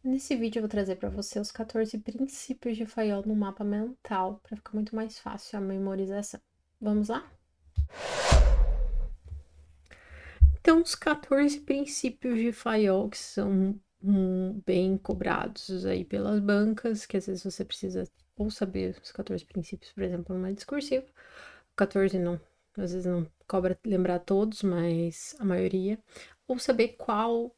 Nesse vídeo eu vou trazer para você os 14 princípios de Fayol no mapa mental, para ficar muito mais fácil a memorização. Vamos lá? Então, os 14 princípios de Fayol, que são bem cobrados aí pelas bancas, que às vezes você precisa ou saber os 14 princípios, por exemplo, numa discursiva. 14 não, às vezes não cobra lembrar todos, mas a maioria. Ou saber qual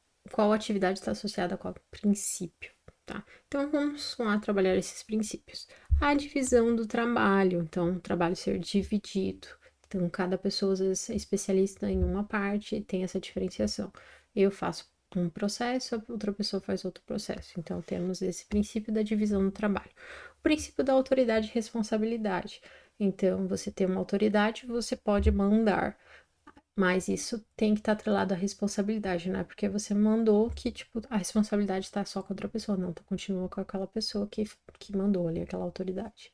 atividade está associada a qual princípio. Tá? Então, vamos lá trabalhar esses princípios. A divisão do trabalho, então, o trabalho ser dividido. Então, cada pessoa, às vezes, é especialista em uma parte e tem essa diferenciação. Eu faço um processo, a outra pessoa faz outro processo. Então, temos esse princípio da divisão do trabalho. O princípio da autoridade e responsabilidade. Então, você tem uma autoridade, você pode mandar, mas isso tem que estar atrelado à responsabilidade, não é porque você mandou que, tipo, a responsabilidade está só com outra pessoa, não, então continua com aquela pessoa que mandou ali, aquela autoridade.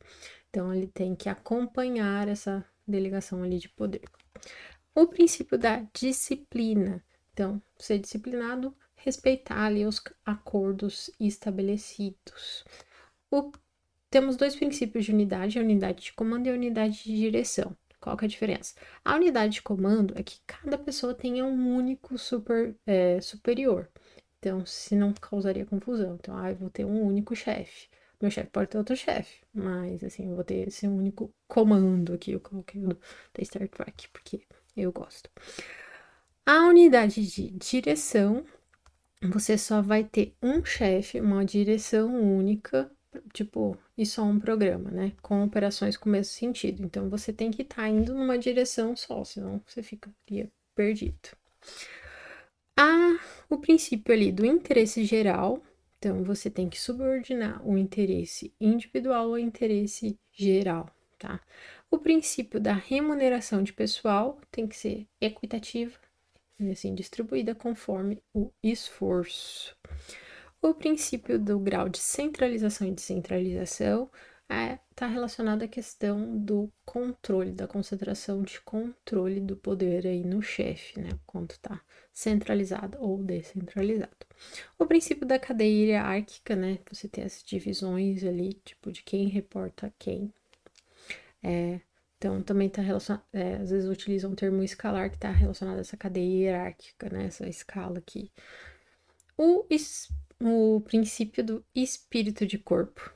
Então, ele tem que acompanhar essa delegação ali de poder. O princípio da disciplina. Então, ser disciplinado, respeitar ali os acordos estabelecidos. O Temos dois princípios de unidade, a unidade de comando e a unidade de direção. Qual que é a diferença? A unidade de comando é que cada pessoa tenha um único superior. Então, se não causaria confusão. Então, eu vou ter um único chefe. Meu chefe pode ter outro chefe, mas assim, eu vou ter esse único comando aqui. Eu coloquei o da Star Trek, porque eu gosto. A unidade de direção, você só vai ter um chefe, uma direção única, tipo, e só um programa, né? Com operações com o mesmo sentido. Então, você tem que estar indo numa direção só, senão você ficaria perdido. O princípio ali do interesse geral, então você tem que subordinar o interesse individual ao interesse geral, tá? O princípio da remuneração de pessoal tem que ser equitativa e assim distribuída conforme o esforço. O princípio do grau de centralização e descentralização está relacionado à questão do controle, da concentração de controle do poder aí no chefe, né? Quanto está centralizado ou descentralizado. O princípio da cadeia hierárquica, né? Você tem as divisões ali, tipo, de quem reporta a quem. Então, também está relacionado, às vezes utilizam o termo escalar, que está relacionado a essa cadeia hierárquica, né? Essa escala aqui. O princípio do espírito de corpo.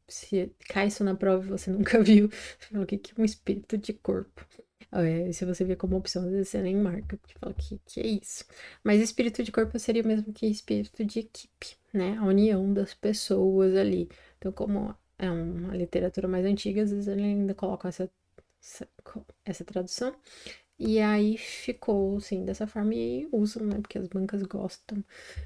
Se cai isso na prova e você nunca viu, você fala o que é um espírito de corpo. Se você vê como opção, às vezes você nem marca, porque fala que é isso. Mas espírito de corpo seria o mesmo que espírito de equipe, né? A união das pessoas ali. Então, como é uma literatura mais antiga, às vezes ele ainda coloca essa tradução. E aí ficou assim, dessa forma, e usam, né? Porque as bancas gostam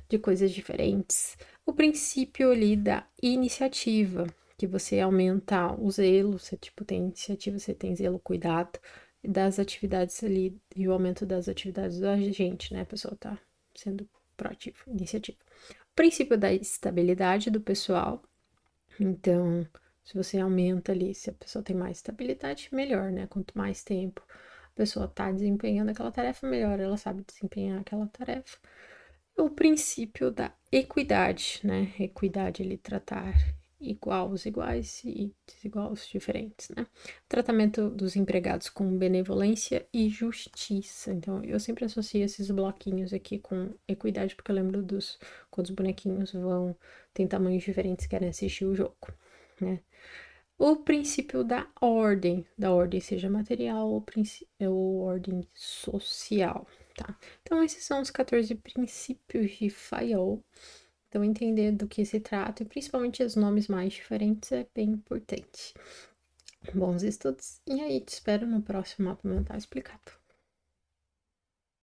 de coisas diferentes. O princípio ali da iniciativa, que você aumenta o zelo, você tipo tem iniciativa, você tem zelo, cuidado das atividades ali e o aumento das atividades da gente, né? A pessoa tá sendo proativa, iniciativa. O princípio da estabilidade do pessoal, então, se você aumenta ali, se a pessoa tem mais estabilidade, melhor, né? Quanto mais tempo a pessoa tá desempenhando aquela tarefa, melhor ela sabe desempenhar aquela tarefa. O princípio da equidade, né? Equidade, ele tratar igual os iguais e desigual os diferentes, né? Tratamento dos empregados com benevolência e justiça. Então, eu sempre associo esses bloquinhos aqui com equidade, porque eu lembro quando os bonequinhos tem tamanhos diferentes, querem assistir o jogo, né? O princípio da ordem seja material ou ordem social, tá? Então, esses são os 14 princípios de Fayol. Então, entender do que se trata e principalmente os nomes mais diferentes é bem importante. Bons estudos, e aí te espero no próximo mapa mental explicado.